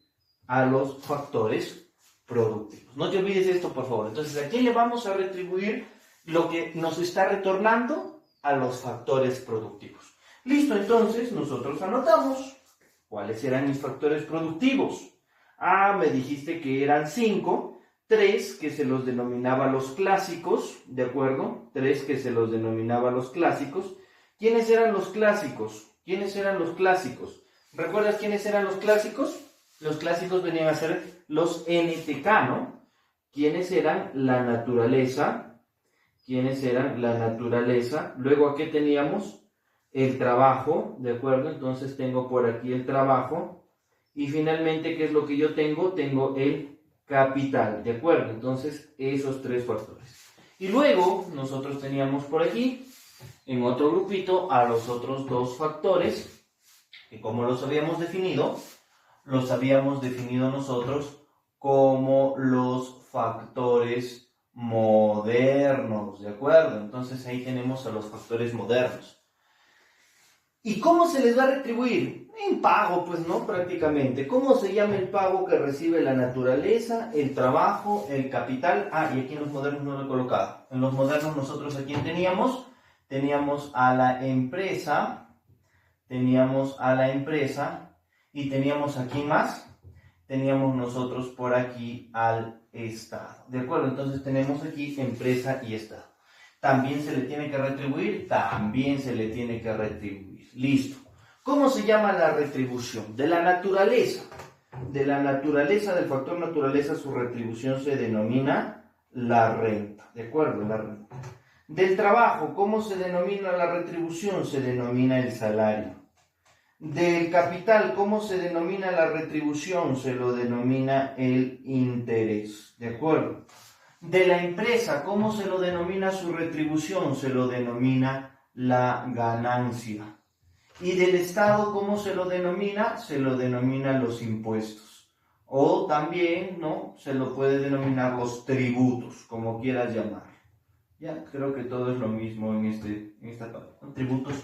a los factores productivos. No te olvides de esto, por favor. Entonces, ¿a quién le vamos a retribuir lo que nos está retornando? A los factores productivos. Listo, entonces, nosotros anotamos cuáles eran mis factores productivos. Ah, me dijiste que eran 5, 3 que se los denominaba los clásicos, ¿de acuerdo? 3 que se los denominaba los clásicos. ¿Quiénes eran los clásicos? ¿Quiénes eran los clásicos? ¿Recuerdas quiénes eran los clásicos? Los clásicos venían a ser los NTK, ¿no? ¿Quiénes eran? La naturaleza. ¿Quiénes eran? La naturaleza. Luego, ¿a qué teníamos? El trabajo, ¿de acuerdo? Entonces tengo por aquí el trabajo. Y finalmente, ¿qué es lo que yo tengo? Tengo el capital, ¿de acuerdo? Entonces, esos 3 factores. Y luego, nosotros teníamos por aquí, en otro grupito, a los otros 2 factores, que como los habíamos definido nosotros como los factores modernos, ¿de acuerdo? Entonces, ahí tenemos a los factores modernos. ¿Y cómo se les va a retribuir? En pago, pues, ¿no? Prácticamente. ¿Cómo se llama el pago que recibe la naturaleza, el trabajo, el capital? Ah, y aquí en los modernos no lo he colocado. En los modernos nosotros ¿a quién teníamos? Teníamos a la empresa, y teníamos ¿a quién más? Teníamos nosotros por aquí al Estado. ¿De acuerdo? Entonces tenemos aquí empresa y Estado. ¿También se le tiene que retribuir? También se le tiene que retribuir. Listo. ¿Cómo se llama la retribución? De la naturaleza. De la naturaleza, del factor naturaleza, su retribución se denomina la renta. ¿De acuerdo? La renta. Del trabajo, ¿cómo se denomina la retribución? Se denomina el salario. Del capital, ¿cómo se denomina la retribución? Se lo denomina el interés. ¿De acuerdo? De la empresa, ¿cómo se lo denomina su retribución? Se lo denomina la ganancia. Y del Estado, ¿cómo se lo denomina? Se lo denomina los impuestos. O también, ¿no? Se lo puede denominar los tributos, como quieras llamar. Ya, creo que todo es lo mismo en esta etapa, ¿no? Tributos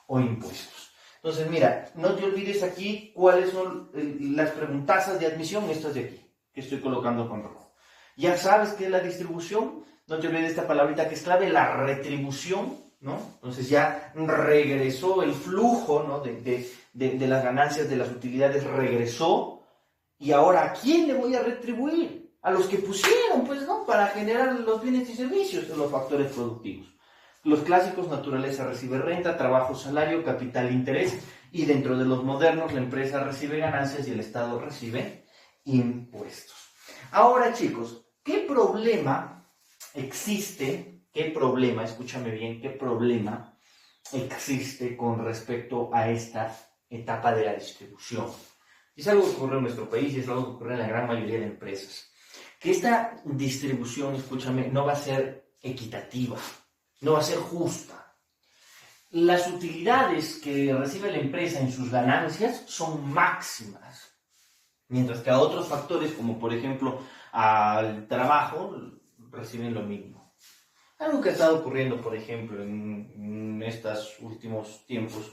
o impuestos. Entonces, mira, no te olvides aquí cuáles son las preguntazas de admisión, estas de aquí, que estoy colocando con rojo. Ya sabes qué es la distribución, no te olvides esta palabrita que es clave, la retribución, ¿no? Entonces ya regresó el flujo, ¿no? de las ganancias, de las utilidades, regresó. Y ahora, ¿a quién le voy a retribuir? A los que pusieron, pues, ¿no? Para generar los bienes y servicios, los factores productivos. Los clásicos, naturaleza recibe renta, trabajo, salario, capital, interés. Y dentro de los modernos, la empresa recibe ganancias y el Estado recibe impuestos. Ahora, chicos, ¿qué problema existe? ¿Qué problema, escúchame bien, qué problema existe con respecto a esta etapa de la distribución? Es algo que ocurre en nuestro país y es algo que ocurre en la gran mayoría de empresas. Que esta distribución, escúchame, no va a ser equitativa, no va a ser justa. Las utilidades que recibe la empresa en sus ganancias son máximas, mientras que a otros factores, como por ejemplo al trabajo, reciben lo mínimo. Algo que ha estado ocurriendo, por ejemplo, en estos últimos tiempos,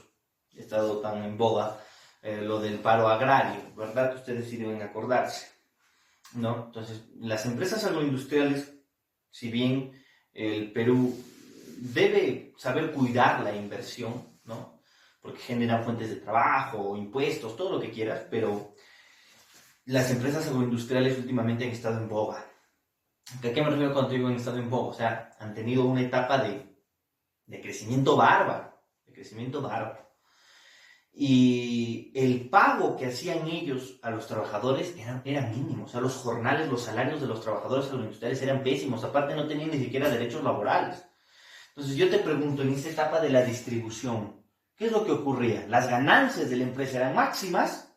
ha estado tan en boga, lo del paro agrario, ¿verdad? Ustedes sí deben acordarse, ¿no? Entonces, las empresas agroindustriales, si bien el Perú debe saber cuidar la inversión, ¿no? Porque generan fuentes de trabajo, impuestos, todo lo que quieras, pero las empresas agroindustriales últimamente han estado en boga. ¿A qué me refiero cuando digo han estado en boga? O sea, han tenido una etapa de crecimiento bárbaro, Y el pago que hacían ellos a los trabajadores era mínimo. O sea, los jornales, los salarios de los trabajadores agroindustriales eran pésimos. Aparte, no tenían ni siquiera derechos laborales. Entonces, yo te pregunto, en esta etapa de la distribución, ¿qué es lo que ocurría? Las ganancias de la empresa eran máximas,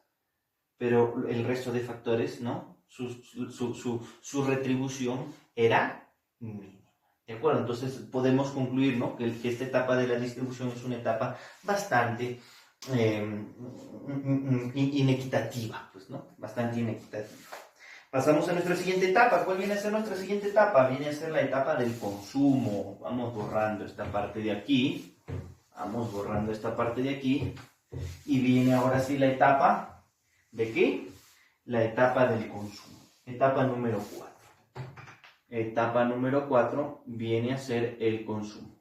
pero el resto de factores, ¿no? Su retribución era mínima. ¿De acuerdo? Entonces, podemos concluir, ¿no? que esta etapa de la distribución es una etapa bastante inequitativa, pues, ¿no? Bastante inequitativa. Pasamos a nuestra siguiente etapa. ¿Cuál viene a ser nuestra siguiente etapa? Viene a ser la etapa del consumo. Vamos borrando esta parte de aquí. Y viene ahora sí la etapa ¿de qué? La etapa del consumo. Etapa número 4. Etapa número 4 viene a ser el consumo.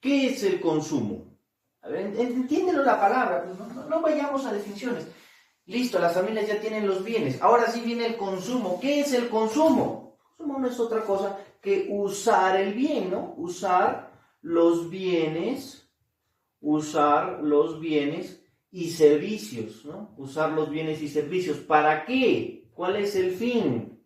¿Qué es el consumo? A ver, entiéndelo la palabra, pues no vayamos a definiciones. Listo, las familias ya tienen los bienes. Ahora sí viene el consumo. ¿Qué es el consumo? El consumo no es otra cosa que usar el bien, ¿no? Usar los bienes y servicios, ¿no? Usar los bienes y servicios. ¿Para qué? ¿Cuál es el fin?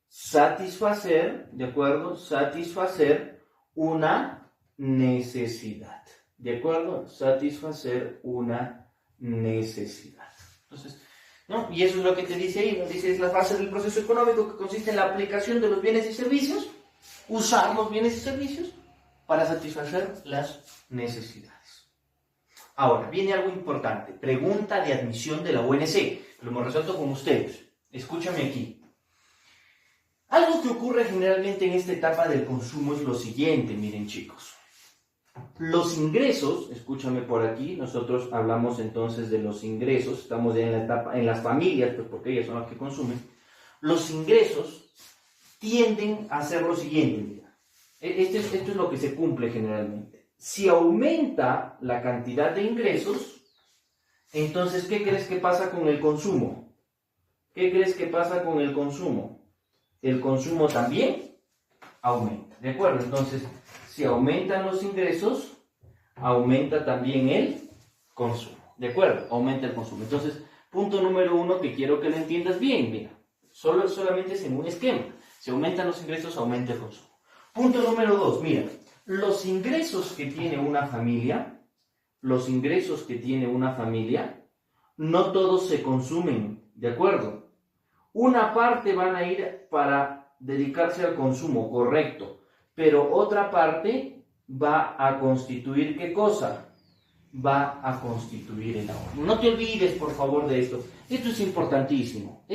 Satisfacer, ¿de acuerdo? Satisfacer una necesidad. ¿De acuerdo? Satisfacer una necesidad. Entonces, ¿no? Y eso es lo que te dice ahí, ¿no? Dice, es la base del proceso económico que consiste en la aplicación de los bienes y servicios, usar los bienes y servicios para satisfacer las necesidades. Ahora, viene algo importante, pregunta de admisión de la UNC, lo hemos resuelto con ustedes. Escúchame aquí. Algo que ocurre generalmente en esta etapa del consumo es lo siguiente, miren chicos. Los ingresos, escúchame por aquí, nosotros hablamos entonces de los ingresos, estamos ya en la etapa, en las familias, pues porque ellas son las que consumen. Los ingresos tienden a ser lo siguiente, mira. Esto es lo que se cumple generalmente. Si aumenta la cantidad de ingresos, entonces, ¿qué crees que pasa con el consumo? ¿Qué crees que pasa con el consumo? El consumo también aumenta, ¿de acuerdo? Entonces, si aumentan los ingresos, aumenta también el consumo, ¿de acuerdo? Aumenta el consumo. Entonces, punto número 1 que quiero que lo entiendas bien, mira, solamente es en un esquema. Si aumentan los ingresos, aumenta el consumo. Punto número 2, mira, los ingresos que tiene una familia, no todos se consumen, ¿de acuerdo? Una parte van a ir para dedicarse al consumo, correcto, pero otra parte va a constituir, ¿qué cosa? Va a constituir el ahorro. No te olvides, por favor, de esto. Esto es importantísimo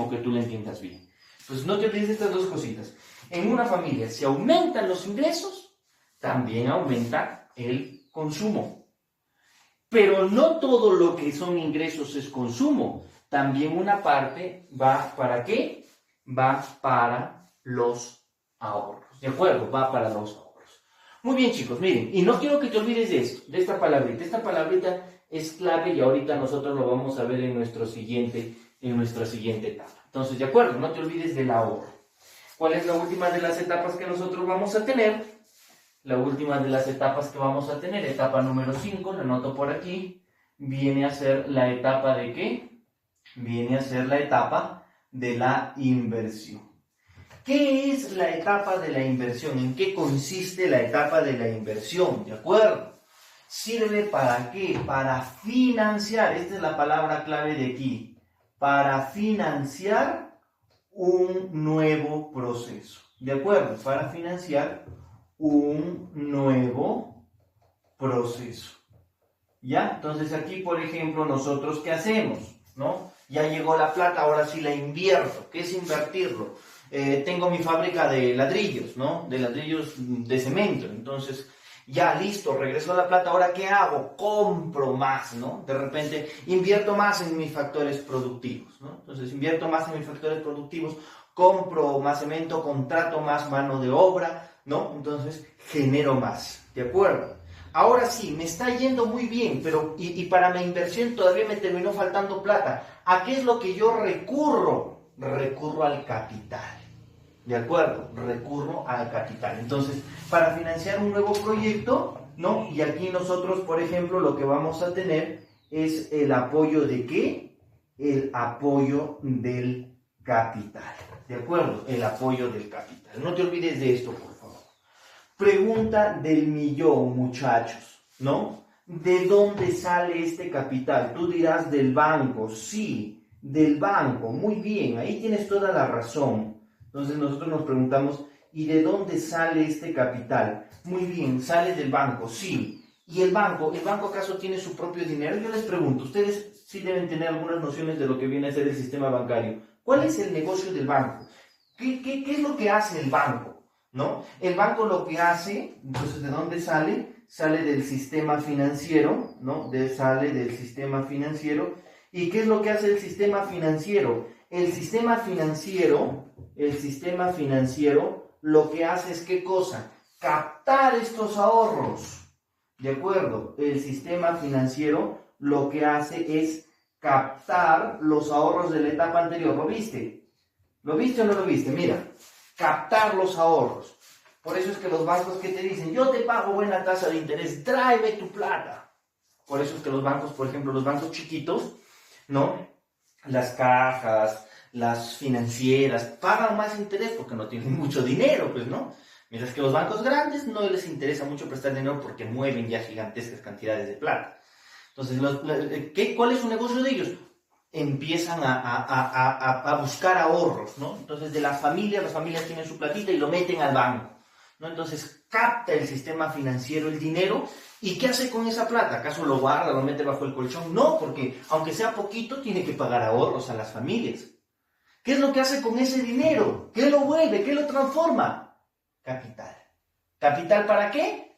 que tú lo entiendas bien. Pues no te olvides de estas dos cositas. En una familia, si aumentan los ingresos, también aumenta el consumo. Pero no todo lo que son ingresos es consumo. También una parte va ¿para qué? Va para los ahorros. ¿De acuerdo? Va para los ahorros. Muy bien, chicos, miren. Y no quiero que te olvides de esto, de esta palabrita. Esta palabrita es clave y ahorita nosotros lo vamos a ver en nuestra siguiente etapa. Entonces, de acuerdo, no te olvides del ahorro. ¿Cuál es la última de las etapas que nosotros vamos a tener? La última de las etapas que vamos a tener, etapa número 5, la anoto por aquí, viene a ser la etapa de ¿qué? Viene a ser la etapa de la inversión. ¿Qué es la etapa de la inversión? ¿En qué consiste la etapa de la inversión? ¿De acuerdo? ¿Sirve para qué? Para financiar, esta es la palabra clave de aquí, para financiar un nuevo proceso. ¿De acuerdo? Para financiar un nuevo proceso. ¿Ya? Entonces aquí, por ejemplo, nosotros ¿qué hacemos? ¿No? Ya llegó la plata, ahora sí la invierto. ¿Qué es invertirlo? Tengo mi fábrica de ladrillos, ¿no? De ladrillos de cemento. Entonces, ya listo, regresó la plata, ¿ahora qué hago? Compro más, ¿no? De repente invierto más en mis factores productivos, ¿no? Entonces invierto más en mis factores productivos, compro más cemento, contrato más mano de obra, ¿no? Entonces genero más, ¿de acuerdo? Ahora sí, me está yendo muy bien, pero y para mi inversión todavía me terminó faltando plata. ¿A qué es lo que yo recurro? Recurro al capital. ¿De acuerdo? Recurro al capital. Entonces, para financiar un nuevo proyecto, ¿no? Y aquí nosotros, por ejemplo, lo que vamos a tener es el apoyo de ¿qué? El apoyo del capital. ¿De acuerdo? El apoyo del capital. No te olvides de esto, por favor. Pregunta del millón, muchachos, ¿no? ¿De dónde sale este capital? Tú dirás del banco. Sí, del banco. Muy bien, ahí tienes toda la razón. Entonces nosotros nos preguntamos, ¿y de dónde sale este capital? Muy bien, sale del banco, sí. ¿Y el banco acaso tiene su propio dinero? Yo les pregunto, ustedes sí deben tener algunas nociones de lo que viene a ser el sistema bancario. ¿Cuál es el negocio del banco? ¿Qué es lo que hace el banco? ¿No? El banco lo que hace, entonces, ¿de dónde sale? Sale del sistema financiero, ¿no? Sale del sistema financiero. ¿Y qué es lo que hace el sistema financiero? El sistema financiero lo que hace es ¿qué cosa? Captar estos ahorros. ¿De acuerdo? El sistema financiero lo que hace es captar los ahorros de la etapa anterior. ¿Lo viste? ¿Lo viste o no lo viste? Mira, captar los ahorros. Por eso es que los bancos que te dicen, yo te pago buena tasa de interés, tráeme tu plata. Por eso es que los bancos, por ejemplo, los bancos chiquitos, ¿no? Las cajas, las financieras, pagan más interés porque no tienen mucho dinero, pues, ¿no? Mientras que los bancos grandes no les interesa mucho prestar dinero porque mueven ya gigantescas cantidades de plata. Entonces, ¿cuál es su negocio de ellos? Empiezan a buscar ahorros, ¿no? Entonces, las familias tienen su platita y lo meten al banco, ¿no? Entonces, capta el sistema financiero el dinero. ¿Y qué hace con esa plata? ¿Acaso lo guarda, lo mete bajo el colchón? No, porque aunque sea poquito, tiene que pagar ahorros a las familias. ¿Qué es lo que hace con ese dinero? ¿Qué lo vuelve? ¿Qué lo transforma? Capital. ¿Capital para qué?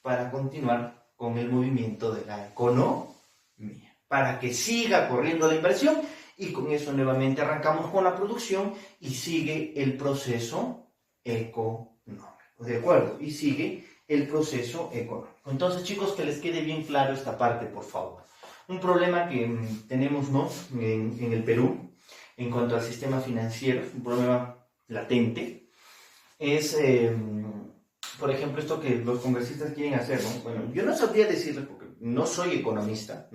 Para continuar con el movimiento de la economía. Para que siga corriendo la inversión y con eso nuevamente arrancamos con la producción y sigue el proceso económico. ¿De acuerdo? Y sigue el proceso económico. Entonces, chicos, que les quede bien claro esta parte, por favor. Un problema que tenemos, ¿no? en el Perú, en cuanto al sistema financiero, un problema latente, es, por ejemplo, esto que los congresistas quieren hacer, ¿no? Bueno, yo no sabría decirles, porque no soy economista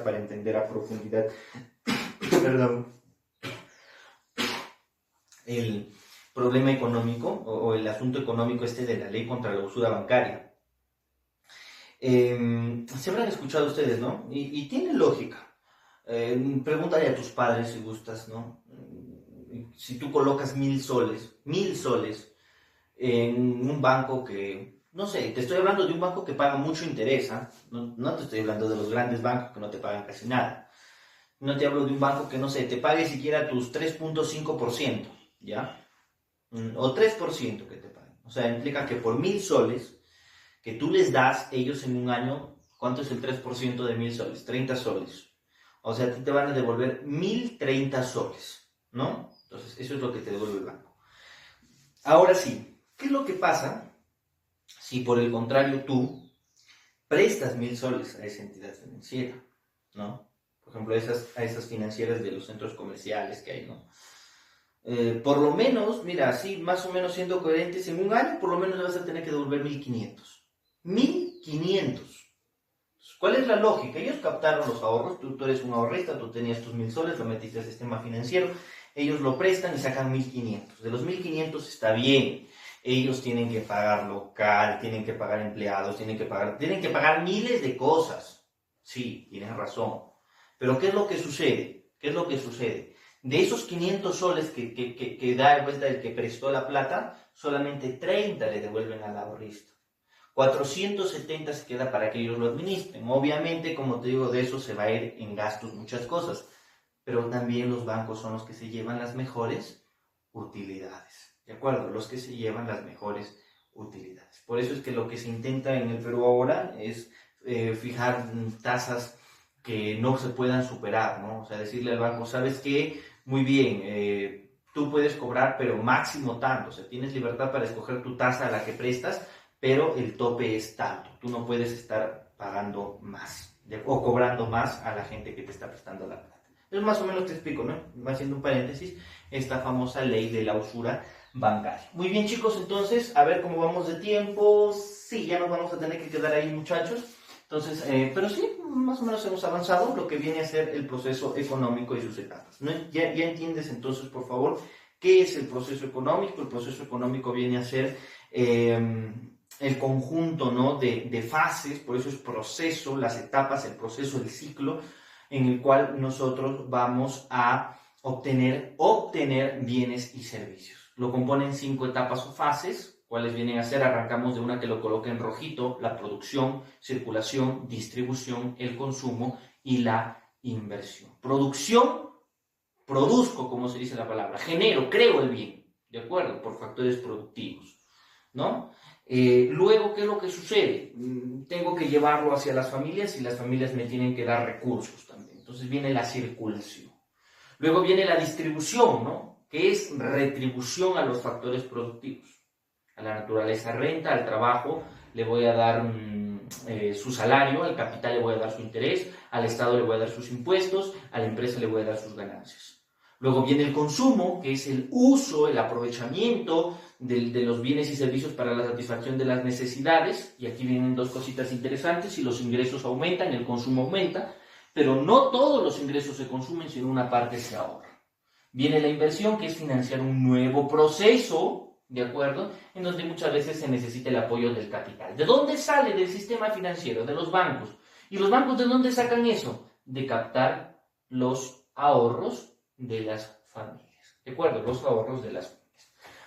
para entender a profundidad, perdón, el problema económico o el asunto económico de la ley contra la usura bancaria. Se habrán escuchado ustedes, ¿no? Y tiene lógica. Pregúntale a tus padres si gustas, ¿no? Si tú colocas 1,000 soles en un banco que, no sé, te estoy hablando de un banco que paga mucho interés, ¿eh? No te estoy hablando de los grandes bancos que no te pagan casi nada. No te hablo de un banco que, no sé, te pague siquiera tus 3.5%, ¿ya? O 3% que te paguen. O sea, implica que por 1,000 soles que tú les das, ellos en un año ¿Cuánto es el 3% de 1000 soles? 30 soles. O sea, a ti te van a devolver 1030 soles, ¿no? Entonces, eso es lo que te devuelve el banco. Ahora sí, ¿qué es lo que pasa si por el contrario tú prestas 1000 soles a esa entidad financiera, ¿no? Por ejemplo, a esas financieras de los centros comerciales que hay, ¿no? Por lo menos, mira, así más o menos siendo coherentes, en un año por lo menos le vas a tener que devolver 1500. 1500. ¿Cuál es la lógica? Ellos captaron los ahorros, tú eres un ahorrista, tú tenías tus 1000 soles, lo metiste al sistema financiero, ellos lo prestan y sacan 1500. De los 1500 está bien. Ellos tienen que pagar local, tienen que pagar empleados, tienen que pagar miles de cosas. Sí, tienes razón. Pero ¿qué es lo que sucede? ¿Qué es lo que sucede? De esos 500 soles que da vuelta el que prestó la plata, solamente 30 le devuelven al ahorrista. 470 se queda para que ellos lo administren. Obviamente, como te digo, de eso se va a ir en gastos muchas cosas. Pero también los bancos son los que se llevan las mejores utilidades. ¿De acuerdo? Los que se llevan las mejores utilidades. Por eso es que lo que se intenta en el Perú ahora es fijar tasas que no se puedan superar, ¿no? O sea, decirle al banco, ¿sabes qué? Muy bien, tú puedes cobrar, pero máximo tanto. O sea, tienes libertad para escoger tu tasa a la que prestas, pero el tope es tanto. Tú no puedes estar pagando más o cobrando más a la gente que te está prestando la plata. Entonces, más o menos te explico, ¿no? Haciendo un paréntesis, esta famosa ley de la usura bancaria. Muy bien, chicos, entonces, a ver cómo vamos de tiempo. Sí, ya nos vamos a tener que quedar ahí, muchachos. Entonces, pero sí, más o menos hemos avanzado lo que viene a ser el proceso económico y sus etapas, ¿no? Ya entiendes entonces, por favor, qué es el proceso económico. El proceso económico viene a ser el conjunto, ¿no? de fases, por eso es proceso, las etapas, el proceso, el ciclo, en el cual nosotros vamos a obtener bienes y servicios. Lo componen 5 etapas o fases. ¿Cuáles vienen a ser? Arrancamos de una que lo coloque en rojito: la producción, circulación, distribución, el consumo y la inversión. Producción, produzco, como se dice la palabra, genero, creo el bien, ¿de acuerdo? Por factores productivos, ¿no? Luego, ¿qué es lo que sucede? Tengo que llevarlo hacia las familias y las familias me tienen que dar recursos también. Entonces viene la circulación. Luego viene la distribución, ¿no? Que es retribución a los factores productivos. A la naturaleza renta, al trabajo le voy a dar su salario, al capital le voy a dar su interés, al Estado le voy a dar sus impuestos, a la empresa le voy a dar sus ganancias. Luego viene el consumo, que es el uso, el aprovechamiento de los bienes y servicios para la satisfacción de las necesidades. Y aquí vienen dos cositas interesantes: si los ingresos aumentan, el consumo aumenta, pero no todos los ingresos se consumen, sino una parte se ahorra. Viene la inversión, que es financiar un nuevo proceso, ¿de acuerdo? En donde muchas veces se necesita el apoyo del capital. ¿De dónde sale? Del sistema financiero, de los bancos. ¿Y los bancos de dónde sacan eso? De captar los ahorros de las familias. ¿De acuerdo? Los ahorros de las familias.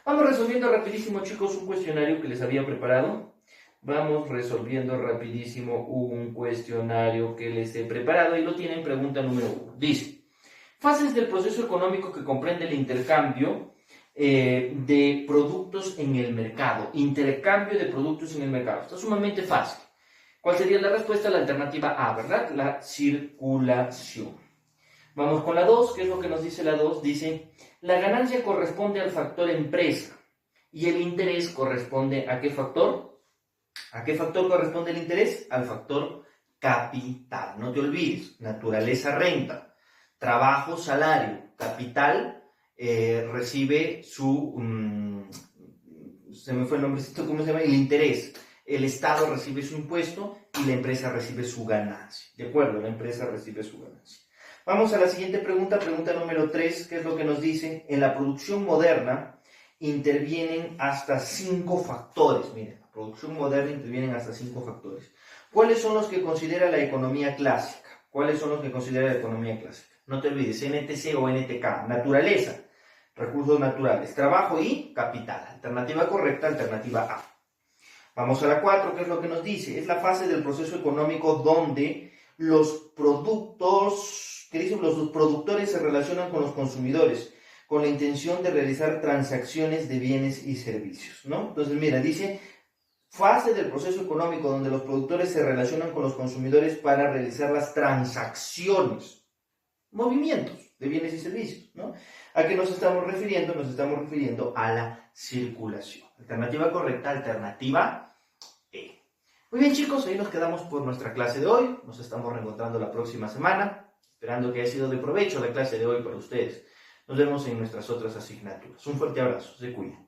Vamos resolviendo rapidísimo, chicos, un cuestionario que les había preparado. Vamos resolviendo rapidísimo un cuestionario que les he preparado y lo tienen. Pregunta número 1. Dice: fases del proceso económico que comprende el intercambio de productos en el mercado. Intercambio de productos en el mercado. Está sumamente fácil. ¿Cuál sería la respuesta? La alternativa A, ¿verdad? La circulación. Vamos con la 2. ¿Qué es lo que nos dice la 2? Dice: la ganancia corresponde al factor empresa y el interés corresponde ¿a qué factor? ¿A qué factor corresponde el interés? Al factor capital. No te olvides: naturaleza, renta; trabajo, salario; capital, recibe su, se me fue el nombrecito, ¿cómo se llama? El interés. El Estado recibe su impuesto y la empresa recibe su ganancia. ¿De acuerdo? La empresa recibe su ganancia. Vamos a la siguiente pregunta, pregunta número 3, ¿qué es lo que nos dice? En la producción moderna intervienen hasta 5 factores. Miren, la producción moderna intervienen hasta 5 factores. ¿Cuáles son los que considera la economía clásica? ¿Cuáles son los que considera la economía clásica? No te olvides, NTC o NTK. Naturaleza, recursos naturales; trabajo y capital. Alternativa correcta, alternativa A. Vamos a la 4, ¿qué es lo que nos dice? Es la fase del proceso económico donde los productos, ¿qué dice? Los productores se relacionan con los consumidores con la intención de realizar transacciones de bienes y servicios, ¿no? Entonces, mira, dice fase del proceso económico donde los productores se relacionan con los consumidores para realizar las transacciones, movimientos de bienes y servicios, ¿no? ¿A qué nos estamos refiriendo? Nos estamos refiriendo a la circulación. Alternativa correcta, alternativa E. Muy bien, chicos, ahí nos quedamos por nuestra clase de hoy. Nos estamos reencontrando la próxima semana, esperando que haya sido de provecho la clase de hoy para ustedes. Nos vemos en nuestras otras asignaturas. Un fuerte abrazo, se cuidan.